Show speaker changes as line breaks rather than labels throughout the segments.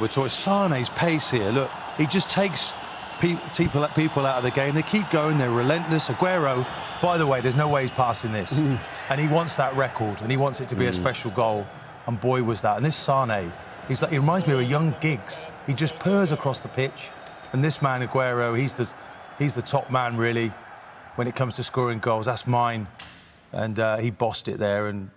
We're talking Sané's pace here. Look, he just takes people out of the game. They keep going. They're relentless. Aguero, by the way, there's no way he's passing this. And he wants that record, and he wants it to be a special goal. And boy, was that. And this Sané, he reminds me of a young Giggs. He just purrs across the pitch. And this man, Aguero, he's the top man, really, when it comes to scoring goals. That's mine. And he bossed it there. And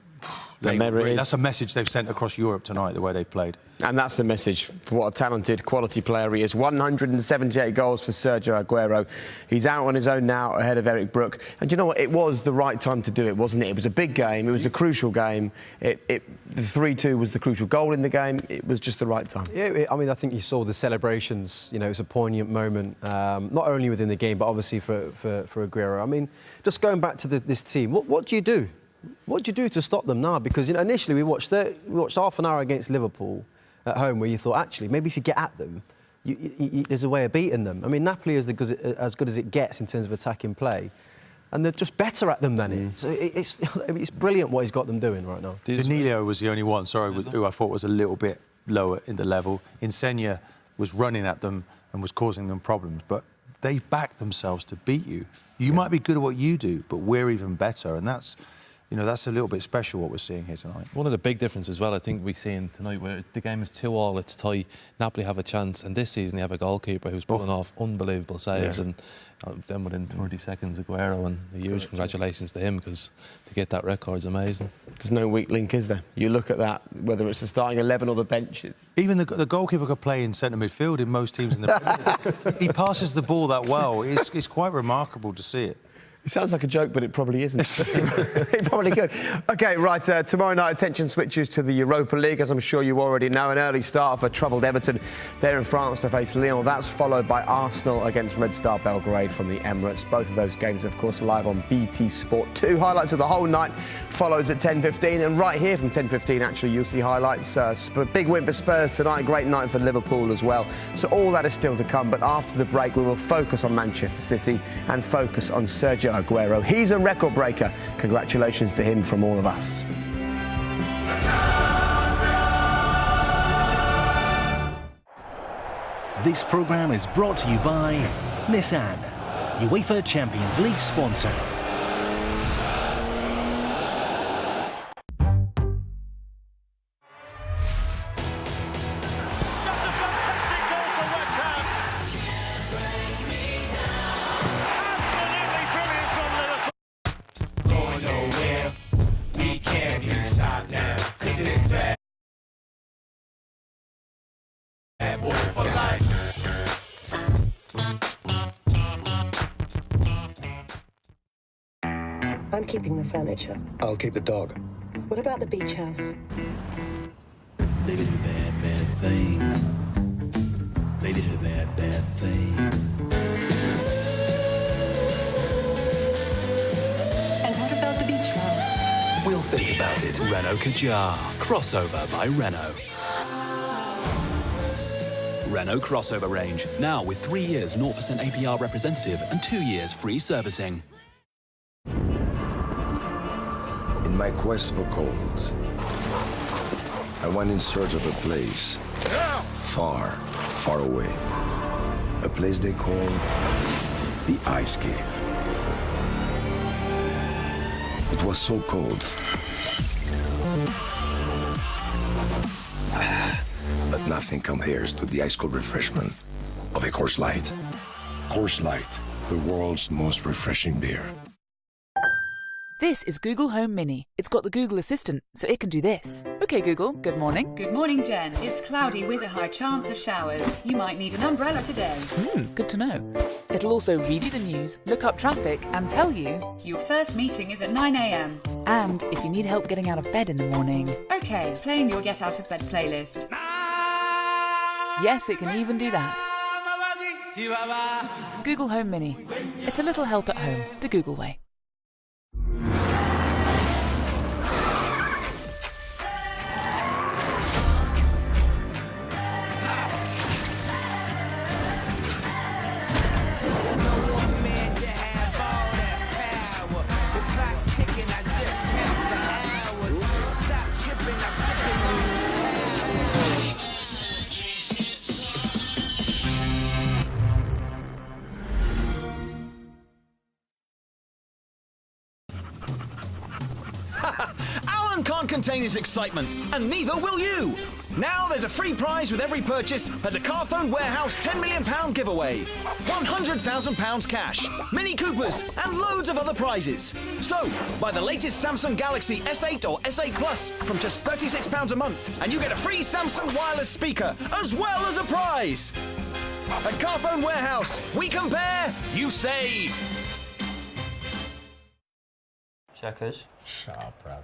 that's a message they've sent across Europe tonight, the way they've played.
And that's the message for what a talented, quality player he is. 178 goals for Sergio Aguero. He's out on his own now, ahead of Eric Brook. And you know what? It was the right time to do it, wasn't it? It was a big game. It was a crucial game. The 3-2 was the crucial goal in the game. It was just the right time.
Yeah, I mean, I think you saw the celebrations. You know, it was a poignant moment, not only within the game, but obviously for Aguero. I mean, just going back to this team, what do you do? What do you do to stop them now? Because, you know, initially we watched half an hour against Liverpool at home where you thought, actually, maybe if you get at them, there's a way of beating them. I mean, Napoli is as good as it gets in terms of attacking play. And they're just better at them than it. So it's brilliant what he's got them doing right now.
Danilo was the only one, who I thought was a little bit lower in the level. Insigne was running at them and was causing them problems. But they backed themselves to beat you. You might be good at what you do, but we're even better. And that's... You know, that's a little bit special what we're seeing here tonight.
One of the big differences as well, I think we're seeing tonight, where the game is 2-2, it's tight, Napoli have a chance, and this season they have a goalkeeper who's pulling off unbelievable saves, and then within 30 seconds, Aguero, and a huge congratulations to him, because to get that record is amazing.
There's no weak link, is there? You look at that, whether it's the starting 11 or the benches.
Even the goalkeeper could play in centre midfield in most teams in the Premier League. He passes the ball that well. It's quite remarkable to see it.
It sounds like a joke, but it probably isn't. It probably could. OK, right, tomorrow night, attention switches to the Europa League, as I'm sure you already know. An early start for troubled Everton there in France to face Lyon. That's followed by Arsenal against Red Star Belgrade from the Emirates. Both of those games, of course, live on BT Sport 2. Highlights of the whole night follows at 10:15. And right here from 10:15, actually, you'll see highlights. Big win for Spurs tonight. Great night for Liverpool as well. So all that is still to come. But after the break, we will focus on Manchester City and focus on Sergio Aguero. He's a record breaker. Congratulations to him from all of us.
This programme is brought to you by Nissan, UEFA Champions League sponsor.
I'm keeping the furniture.
I'll keep the dog.
What about the beach house?
They did a bad, bad thing. They did a bad, bad thing.
And what about the beach house?
We'll think about it.
Renault Kadjar. Crossover by Renault. Renault crossover range. Now with 3 years 0% APR representative and 2 years free servicing.
In my quest for gold, I went in search of a place far, far away. A place they call the Ice Cave. It was so cold. But nothing compares to the ice cold refreshment of a Coors Light. Coors Light, the world's most refreshing beer.
This is Google Home Mini. It's got the Google Assistant, so it can do this. OK, Google, good morning.
Good morning, Jen. It's cloudy with a high chance of showers. You might need an umbrella today.
Good to know. It'll also read you the news, look up traffic, and tell you...
Your first meeting is at 9 a.m.
And if you need help getting out of bed in the morning...
OK, playing your Get Out of Bed playlist.
Yes, it can even do that. Google Home Mini. It's a little help at home, the Google way.
can't contain his excitement, and neither will you. Now there's a free prize with every purchase at the Carphone Warehouse £10 million giveaway. £100,000 cash, Mini Coopers, and loads of other prizes. So, buy the latest Samsung Galaxy S8 or S8 Plus from just £36 a month, and you get a free Samsung wireless speaker, as well as a prize. At Carphone Warehouse, we compare, you save.
Checkers.
Shut up, bruv.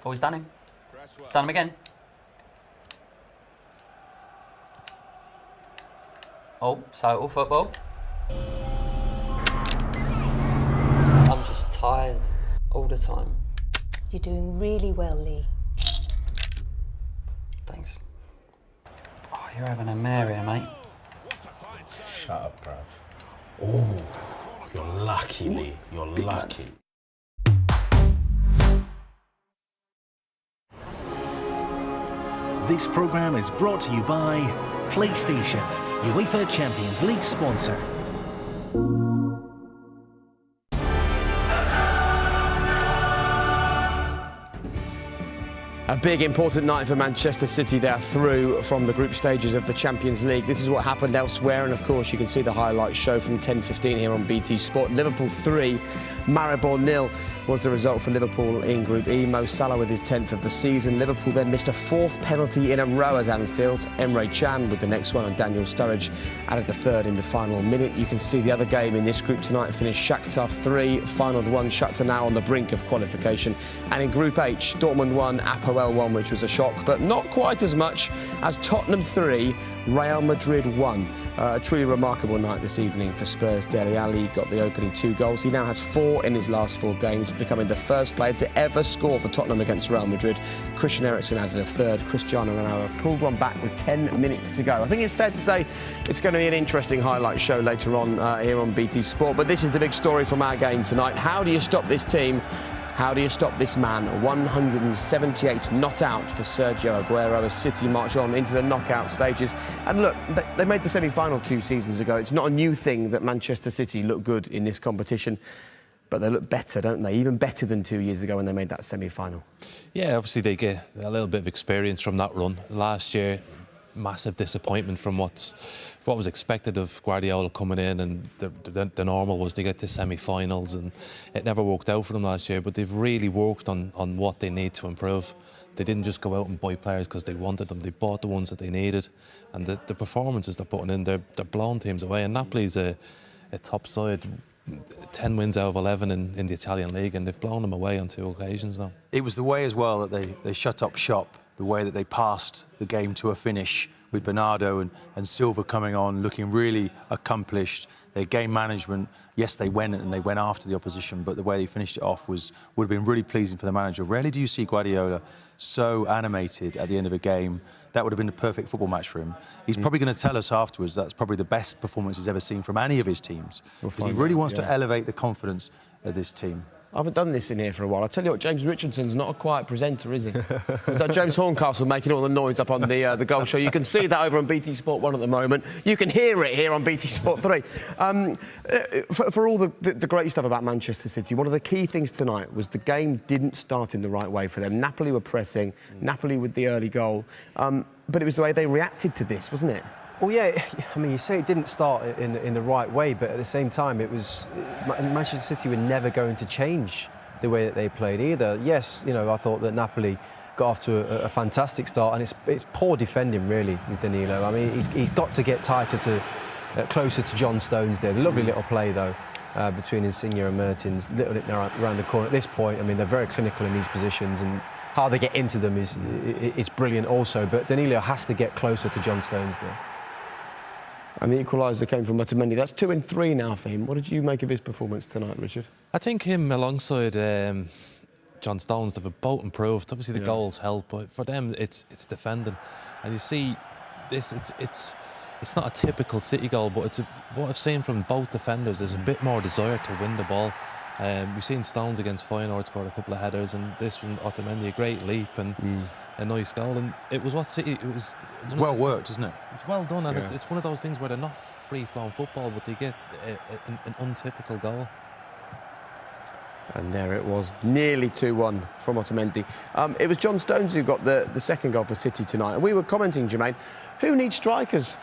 Oh, he's done him. Done him again. Oh, total football. I'm just tired all the time.
You're doing really well, Lee.
Thanks. Oh, you're having a mare here, mate.
Shut up, bruv. Oh, you're lucky, Lee. You're lucky.
This programme is brought to you by PlayStation, UEFA Champions League sponsor.
A big, important night for Manchester City. They're through from the group stages of the Champions League. This is what happened elsewhere, and of course you can see the highlights show from 10:15 here on BT Sport. Liverpool 3, Maribor 0 was the result for Liverpool in Group E. Mo Salah with his 10th of the season. Liverpool then missed a 4th penalty in a row at Anfield. Emre Can with the next one, and Daniel Sturridge added the 3rd in the final minute. You can see the other game in this group tonight finished Shakhtar 3, Feyenoord 1. Shakhtar now on the brink of qualification. And in Group H, Dortmund 1, Apoel 1, which was a shock, but not quite as much as Tottenham 3, Real Madrid 1. A truly remarkable night this evening for Spurs. Dele Alli got the opening 2 goals. He now has 4 in his last 4 games, becoming the first player to ever score for Tottenham against Real Madrid. Christian Eriksen added a 3rd. Cristiano Ronaldo pulled one back with 10 minutes to go. I think it's fair to say it's going to be an interesting highlight show later on here on BT Sport, but this is the big story from our game tonight. How do you stop this team? How do you stop this man? 178 not out for Sergio Aguero as City march on into the knockout stages. And look, they made the semi-final 2 seasons ago. It's not a new thing that Manchester City look good in this competition, but they look better, don't they? Even better than 2 years ago when they made that semi-final.
Yeah, obviously they get a little bit of experience from that run. Last year, massive disappointment from what was expected of Guardiola coming in, and the normal was they get to semi-finals, and it never worked out for them last year. But they've really worked on what they need to improve. They didn't just go out and buy players because they wanted them. They bought the ones that they needed, and the performances they're putting in, they're blowing teams away. And Napoli's a top side. 10 wins out of 11 in the Italian league, and they've blown them away on 2 occasions now.
It was the way as well that they shut up shop, the way that they passed the game to a finish with Bernardo and Silva coming on, looking really accomplished. Their game management, yes, they went after the opposition, but the way they finished it off would have been really pleasing for the manager. Rarely do you see Guardiola so animated at the end of a game. That would have been the perfect football match for him. He's probably going to tell us afterwards that's probably the best performance he's ever seen from any of his teams. Because he really wants to elevate the confidence of this team.
I haven't done this in here for a while. I tell you what, James Richardson's not a quiet presenter, is he? Is that James Horncastle making all the noise up on the Goal Show? You can see that over on BT Sport 1 at the moment. You can hear it here on BT Sport 3. For all the great stuff about Manchester City, one of the key things tonight was the game didn't start in the right way for them. Napoli were pressing, Napoli with the early goal, but it was the way they reacted to this, wasn't it?
Well, yeah, I mean, you say it didn't start in the right way, but at the same time, Manchester City were never going to change the way that they played either. Yes, you know, I thought that Napoli got off to a fantastic start, and it's poor defending, really, with Danilo. I mean, he's got to get tighter closer to John Stones there. Lovely little play, though, between Insigne and Mertens, little bit around the corner. At this point, I mean, they're very clinical in these positions, and how they get into them is brilliant also, but Danilo has to get closer to John Stones there.
And the equaliser came from Otamendi. That's 2 and 3 now for him. What did you make of his performance tonight, Richard?
I think him alongside John Stones, they've both improved. Obviously, the goals help, but for them, it's defending. And you see, it's not a typical City goal, but what I've seen from both defenders is a bit more desire to win the ball. We've seen Stones against Feyenoord scored a couple of headers, and this one, Otamendi, a great leap and a nice goal. And it was what City. It was
well worked, isn't it?
It's well done, and it's one of those things where they're not free-flowing football, but they get an untypical goal.
And there it was, nearly 2-1 from Otamendi. It was John Stones who got the second goal for City tonight. And we were commenting, Jermaine, who needs strikers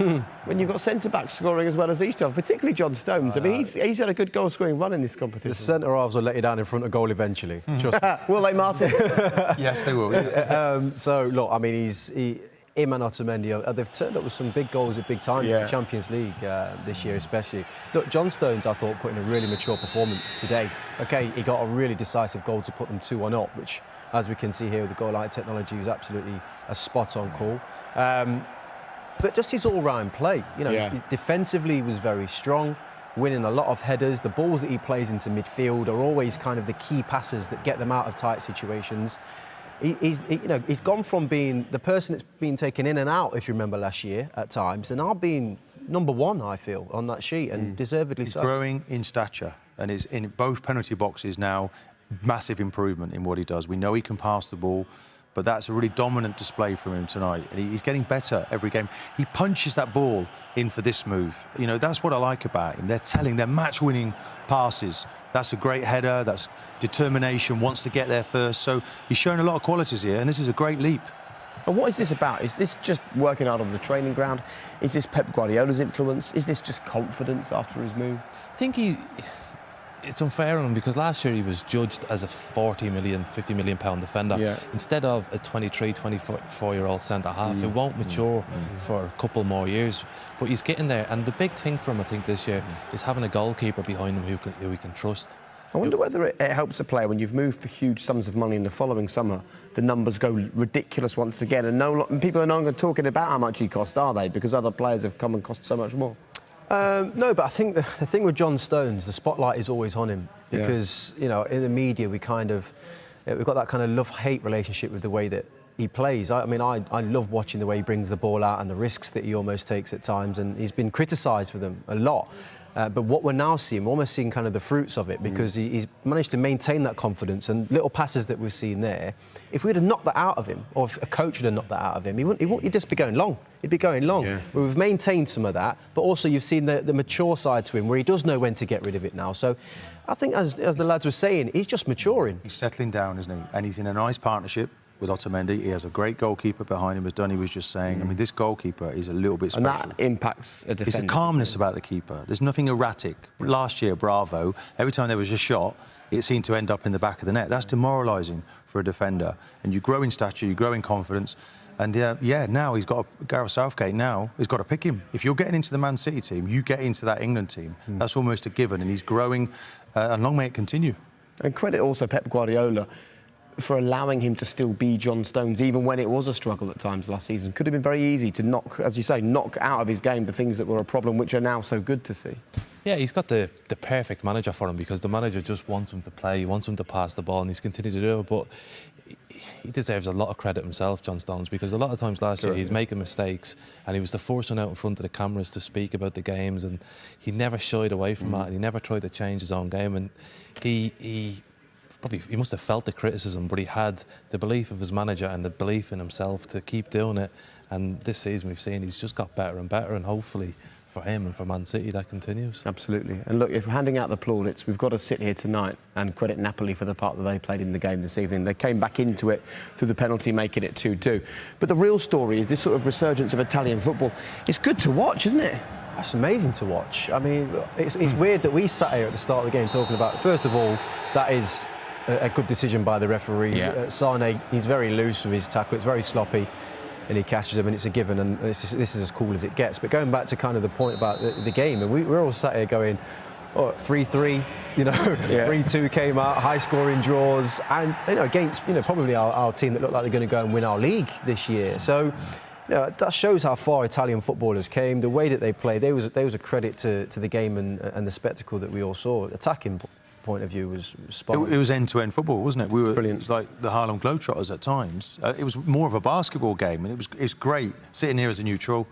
when you've got centre-backs scoring as well as these two, particularly John Stones? I mean, he's had a good goal-scoring run in this competition.
The centre-halves will let you down in front of goal eventually. Trust me.
Will they, Martin?
Yes, they will.
So, look, I mean, him and Otamendi, they've turned up with some big goals at big times in the Champions League this year especially. Look, John Stones, I thought, put in a really mature performance today. OK, he got a really decisive goal to put them 2-1 up, which, as we can see here with the goal line technology, was absolutely a spot-on call. But just his all-round play, you know, defensively he was very strong, winning a lot of headers. The balls that he plays into midfield are always kind of the key passes that get them out of tight situations. He's gone from being the person that's been taken in and out, if you remember last year at times, and now being number one, I feel, on that sheet, and deservedly so.
He's growing in stature and is in both penalty boxes now. Massive improvement in what he does. We know he can pass the ball, but that's a really dominant display from him tonight. And he's getting better every game. He punches that ball in for this move. You know, that's what I like about him. They're match-winning passes. That's a great header, that's determination, wants to get there first. So he's showing a lot of qualities here, and this is a great leap.
And what is this about? Is this just working out on the training ground? Is this Pep Guardiola's influence? Is this just confidence after his move?
I think it's unfair on him because last year he was judged as a 40 million, 50 million pound defender instead of a 23, 24-year-old centre-half who won't mature for a couple more years. But he's getting there, and the big thing for him, I think, this year is having a goalkeeper behind him who he can trust.
I wonder whether it helps a player when you've moved for huge sums of money in the following summer. The numbers go ridiculous once again, and people are no longer talking about how much he cost, are they? Because other players have come and cost so much more.
No, but I think the thing with John Stones, the spotlight is always on him because, you know, in the media we've got that kind of love-hate relationship with the way that he plays. I mean, I love watching the way he brings the ball out and the risks that he almost takes at times, and he's been criticised for them a lot. But what we're now seeing, we're almost seeing kind of the fruits of it because he's managed to maintain that confidence and little passes that we've seen there. If we'd have knocked that out of him, or if a coach would have knocked that out of him, he'd just be going long. He'd be going long. Yeah. We've maintained some of that, but also you've seen the mature side to him where he does know when to get rid of it now. So I think, as the lads were saying, he's just maturing.
He's settling down, isn't he? And he's in a nice partnership with Otamendi. He has a great goalkeeper behind him, as Dunny was just saying. I mean, this goalkeeper is a little bit special.
And that impacts a defender.
It's a calmness about the keeper. There's nothing erratic. Last year, Bravo, every time there was a shot, it seemed to end up in the back of the net. That's demoralising for a defender. And you grow in stature, you grow in confidence. And now he's got Gareth Southgate now has got to pick him. If you're getting into the Man City team, you get into that England team. That's almost a given. And he's growing, and long may it continue.
And credit also Pep Guardiola for allowing him to still be John Stones, even when it was a struggle at times last season. Could have been very easy to knock out of his game the things that were a problem, which are now so good to see.
Yeah, he's got the perfect manager for him because the manager just wants him to play, he wants him to pass the ball, and he's continued to do it. But he deserves a lot of credit himself, John Stones, because a lot of times last year he's making mistakes and he was the first one out in front of the cameras to speak about the games, and he never shied away from that, and he never tried to change his own game, and he must have felt the criticism, but he had the belief of his manager and the belief in himself to keep doing it. And this season we've seen he's just got better and better, and hopefully for him and for Man City that continues.
Absolutely. And look, if we're handing out the plaudits, we've got to sit here tonight and credit Napoli for the part that they played in the game this evening. They came back into it through the penalty, making it 2-2. But the real story is this sort of resurgence of Italian football. It's good to watch, isn't it?
That's amazing to watch. I mean, it's weird that we sat here at the start of the game talking about, first of all, that is a good decision by the referee. Sane, he's very loose with his tackle, it's very sloppy, and he catches him, and it's a given, and this is as cool as it gets. But going back to kind of the point about the game, and we're all sat here going, 3-3, 3-2 came out, high-scoring draws, and against probably our team that looked like they're going to go and win our league this year. So that shows how far Italian footballers came. The way that they played, there was a credit to the game and the spectacle that we all saw. Attacking point of view was spot on.
It was end-to-end football, wasn't it? We were
brilliant.
It was like the Harlem Globetrotters at times. It was more of a basketball game, and it was great sitting here as a neutral.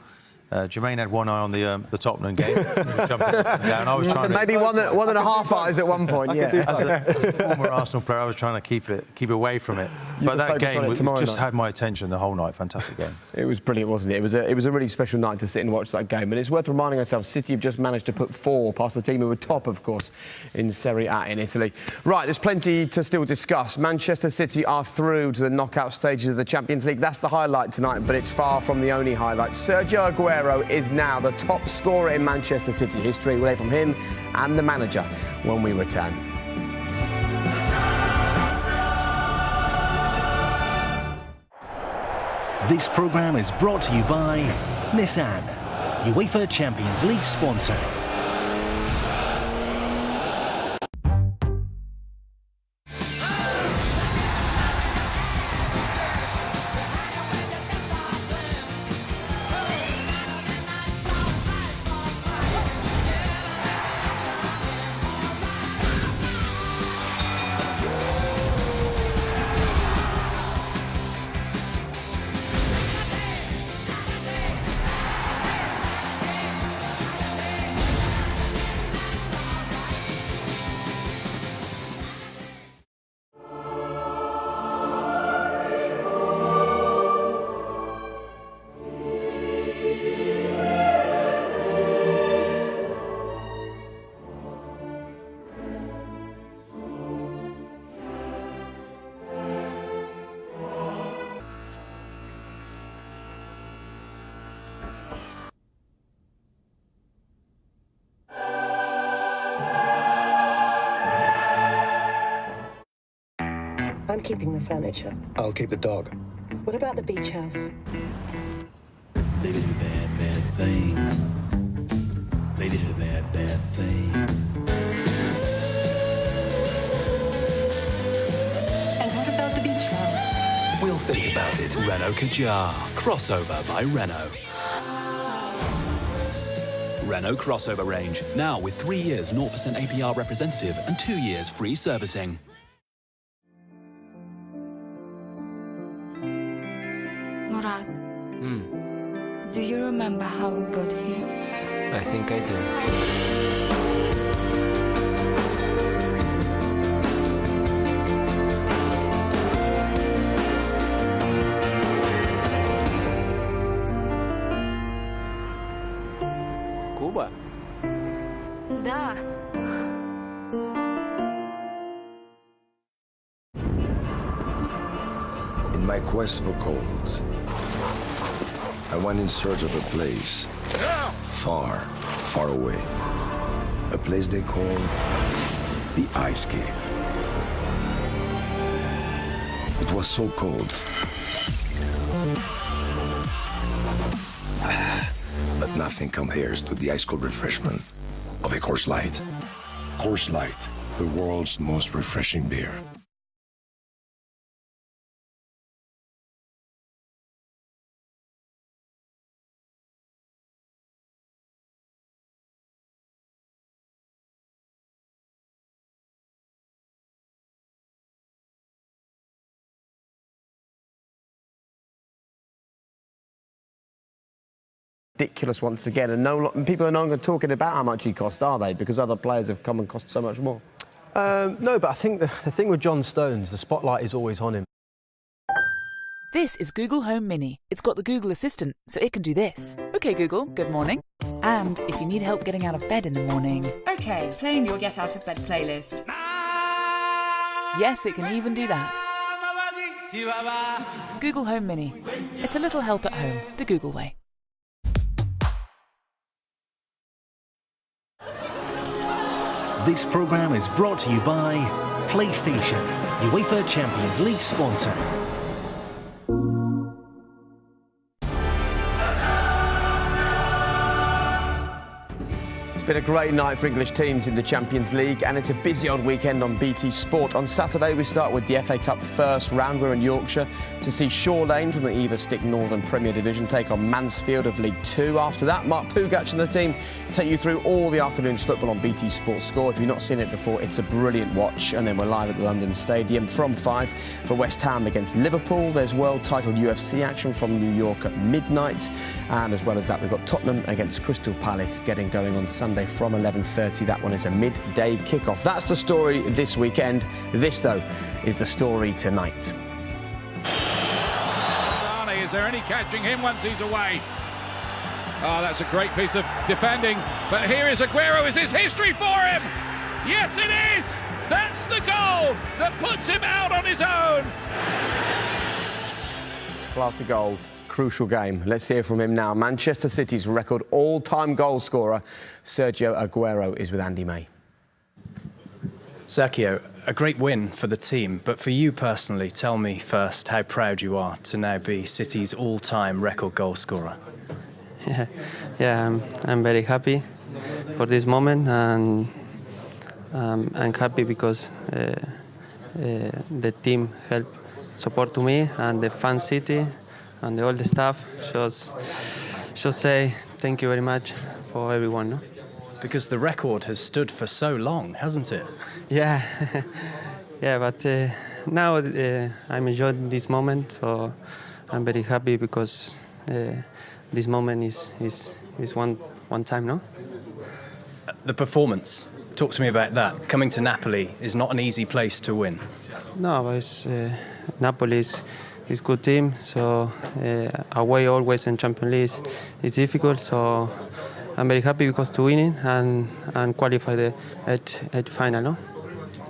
Jermaine had one eye on the Tottenham game. Jumping down. I was trying
maybe one and a half eyes at one point.
As a former Arsenal player, I was trying to keep away from it. But that
focus on
game
it tomorrow
just
night.
had my attention the whole night. Fantastic game.
It was brilliant, wasn't it? It was a really special night to sit and watch that game. And it's worth reminding ourselves, City have just managed to put 4 past the team who were top, of course, in Serie A in Italy. Right, there's plenty to still discuss. Manchester City are through to the knockout stages of the Champions League. That's the highlight tonight, but it's far from the only highlight. Sergio Aguero is now the top scorer in Manchester City history. We'll hear from him and the manager when we return.
This programme is brought to you by Nissan, UEFA Champions League sponsor.
I'm keeping the furniture.
I'll keep the dog.
What about the beach house?
Lady did a bad, bad thing. Lady did a bad, bad thing.
And what about the beach house?
We'll think about it.
Renault Kadjar. Crossover by Renault. Renault crossover range. Now with 3 years 0% APR representative and 2 years free servicing.
Murad, do you remember how we got here?
I think I do.
Cuba?
Да.
In my quest for gold, I went in search of a place far, far away. A place they call the Ice Cave. It was so cold. But nothing compares to the ice cold refreshment of a Coors Light. Coors Light, the world's most refreshing beer.
Ridiculous once again, and people are no longer talking about how much he cost, are they? Because other players have come and cost so much more.
No, but I think the thing with John Stones, the spotlight is always on him.
This is Google Home Mini. It's got the Google Assistant, so it can do this. OK, Google, good morning. And if you need help getting out of bed in the morning...
OK, playing your Get Out of Bed playlist.
Yes, it can even do that. Google Home Mini. It's a little help at home, the Google way.
This programme is brought to you by PlayStation, UEFA Champions League sponsor.
It's been a great night for English teams in the Champions League, and it's a busy old weekend on BT Sport. On Saturday, we start with the FA Cup first round. We're in Yorkshire to see Shore Lane from the Eva Stick Northern Premier Division take on Mansfield of League 2. After that, Mark Pugac and the team take you through all the afternoon's football on BT Sport Score. If you've not seen it before, it's a brilliant watch. And then we're live at the London Stadium from 5 for West Ham against Liverpool. There's world title UFC action from New York at midnight. And as well as that, we've got Tottenham against Crystal Palace getting going on Sunday from 11:30. That one is a midday kickoff. That's the story this weekend. This, though, is the story tonight.
Is there any catching him once he's away? Oh, that's a great piece of defending. But here is Aguero. Is this history for him? Yes, it is. That's the goal that puts him out on his own.
Classy goal, crucial game. Let's hear from him now. Manchester City's record all-time goal scorer, Sergio Aguero, is with Andy May.
Sergio, a great win for the team, but for you personally, tell me first how proud you are to now be City's all-time record goal scorer.
Yeah, I'm very happy for this moment, and I'm happy because the team helped support to me, and the fan city and all the staff just say thank you very much for everyone. No?
Because the record has stood for so long, hasn't it?
Yeah, yeah, but now I'm enjoying this moment, so I'm very happy because this moment is one time, no?
The performance. Talk to me about that. Coming to Napoli is not an easy place to win.
No, but Napoli is good team, so away always in Champions League is difficult. So I'm very happy because to winning and qualify at final. No?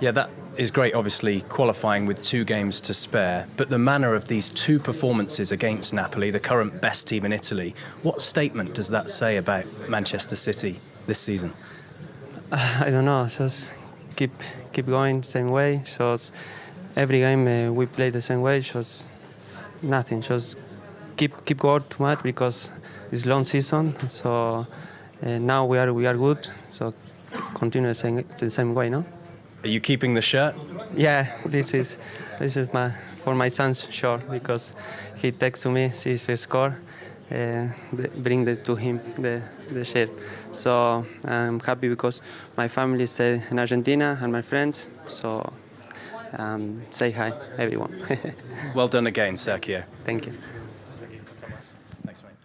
Yeah, that is great. Obviously, qualifying with 2 games to spare. But the manner of these 2 performances against Napoli, the current best team in Italy, what statement does that say about Manchester City this season?
I don't know. Just keep going same way. Just every game we play the same way. Just nothing. Just keep going too much because it's long season. So now we are good. So continue the same way, no?
Are you keeping the shirt?
Yeah, this is for my son's shirt because he texts to me, sees the score, bring to him the shirt. So I'm happy because my family stay in Argentina and my friends. So say hi, everyone.
Well done again, Sergio.
Thank you.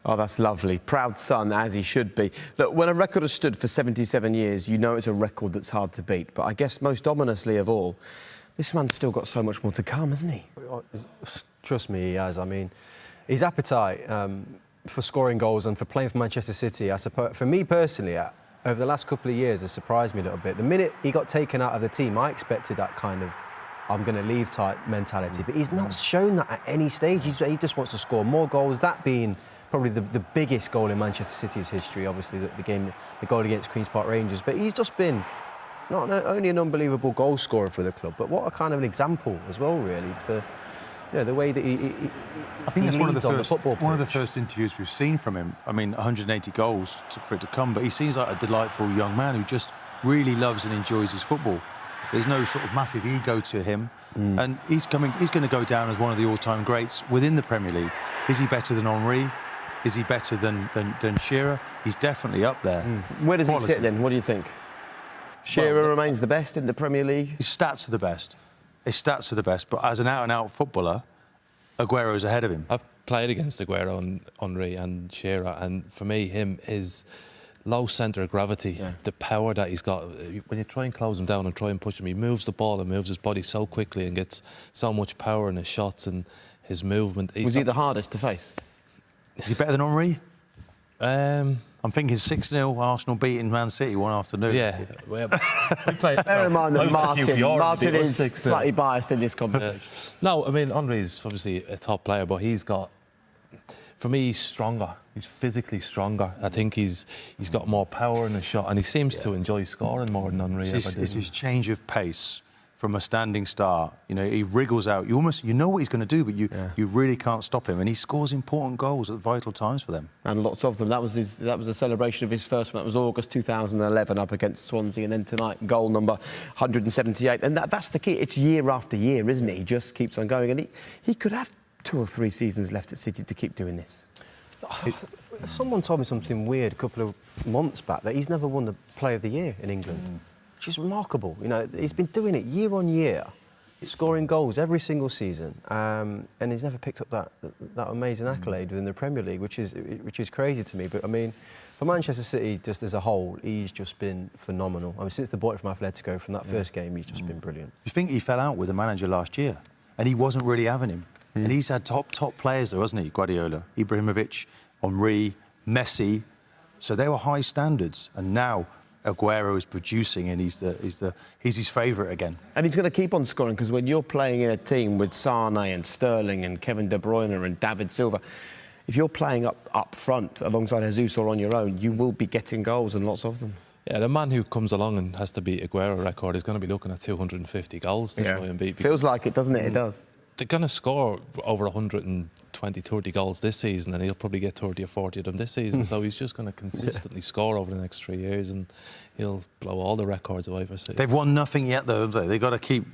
Oh, that's lovely. Proud son, as he should be. Look, when a record has stood for 77 years, you know it's a record that's hard to beat. But I guess most ominously of all, this man's still got so much more to come, hasn't he?
Trust me, he has. I mean, his appetite for scoring goals and for playing for Manchester City, I suppose, for me personally, over the last couple of years, has surprised me a little bit. The minute he got taken out of the team, I expected that kind of I'm going to leave type mentality. But he's not shown that at any stage. He just wants to score more goals, that being probably the biggest goal in Manchester City's history, obviously, the goal against Queen's Park Rangers. But he's just been not only an unbelievable goal scorer for the club, but what a kind of an example as well, really, for the way that he
I think that's
leads on the football pitch.
One of the first interviews we've seen from him. I mean, 180 goals for it to come, but he seems like a delightful young man who just really loves and enjoys his football. There's no sort of massive ego to him, and he's going to go down as one of the all-time greats within the Premier League. Is he better than Henry? Is he better than Shearer? He's definitely up there.
Where does he sit then? What do you think? Shearer remains the best in the Premier League?
His stats are the best. His stats are the best, but as an out-and-out footballer, Aguero's ahead of him.
I've played against Aguero and Henry and Shearer, and for me, his low centre of gravity, the power that he's got. When you try and close him down and try and push him, he moves the ball and moves his body so quickly and gets so much power in his shots and his movement.
Was he the hardest to face?
Is he better than Henry? I'm thinking 6-0 Arsenal beating Man City one afternoon.
Yeah.
Bear in mind that Martin is slightly biased in this competition.
No, I mean, Henry's obviously a top player, but he's got, for me, he's stronger. He's physically stronger. I think he's got more power in the shot, and he seems to enjoy scoring more than Henry ever did.
It's his change of pace from a standing start. You know, he wriggles out. You know what he's going to do, but you really can't stop him. And he scores important goals at vital times for them.
And lots of them. That was a celebration of his first one. That was August 2011 up against Swansea, and then tonight goal number 178. And that's the key. It's year after year, isn't it? He just keeps on going, and he could have 2 or 3 seasons left at City to keep doing this.
Someone told me something weird a couple of months back, that he's never won the Player of the Year in England. Which is remarkable. You know, he's been doing it year on year, scoring goals every single season, and he's never picked up that amazing accolade within the Premier League, which is crazy to me. But I mean, for Manchester City, just as a whole, he's just been phenomenal. I mean, since the bought from Atletico, from that first game, he's just been brilliant.
You think he fell out with the manager last year, and he wasn't really having him. And he's had top players though, hasn't he? Guardiola, Ibrahimovic, Henry, Messi. So they were high standards. And now Aguero is producing, and he's his favourite again.
And he's going to keep on scoring, because when you're playing in a team with Sane and Sterling and Kevin De Bruyne and David Silva, if you're playing up front alongside Jesus or on your own, you will be getting goals, and lots of them.
Yeah, the man who comes along and has to beat Aguero record is going to be looking at 250 goals to try and beat.
Feels like it, doesn't it? It does.
They're going to score over 120, 30 goals this season, and he'll probably get 30 or 40 of them this season. So he's just going to consistently score over the next 3 years, and he'll blow all the records away for City.
They've won nothing yet, though, have they? They've got to keep,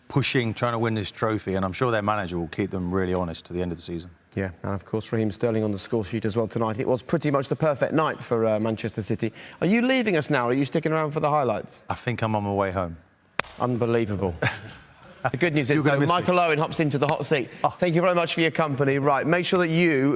pushing, trying to win this trophy, and I'm sure their manager will keep them really honest to the end of the season.
Yeah, and of course Raheem Sterling on the score sheet as well tonight. It was pretty much the perfect night for Manchester City. Are you leaving us now, or are you sticking around for the highlights?
I think I'm on my way home.
Unbelievable. The good news is, though, Michael Owen hops into the hot seat. Thank you very much for your company. Right, make sure that you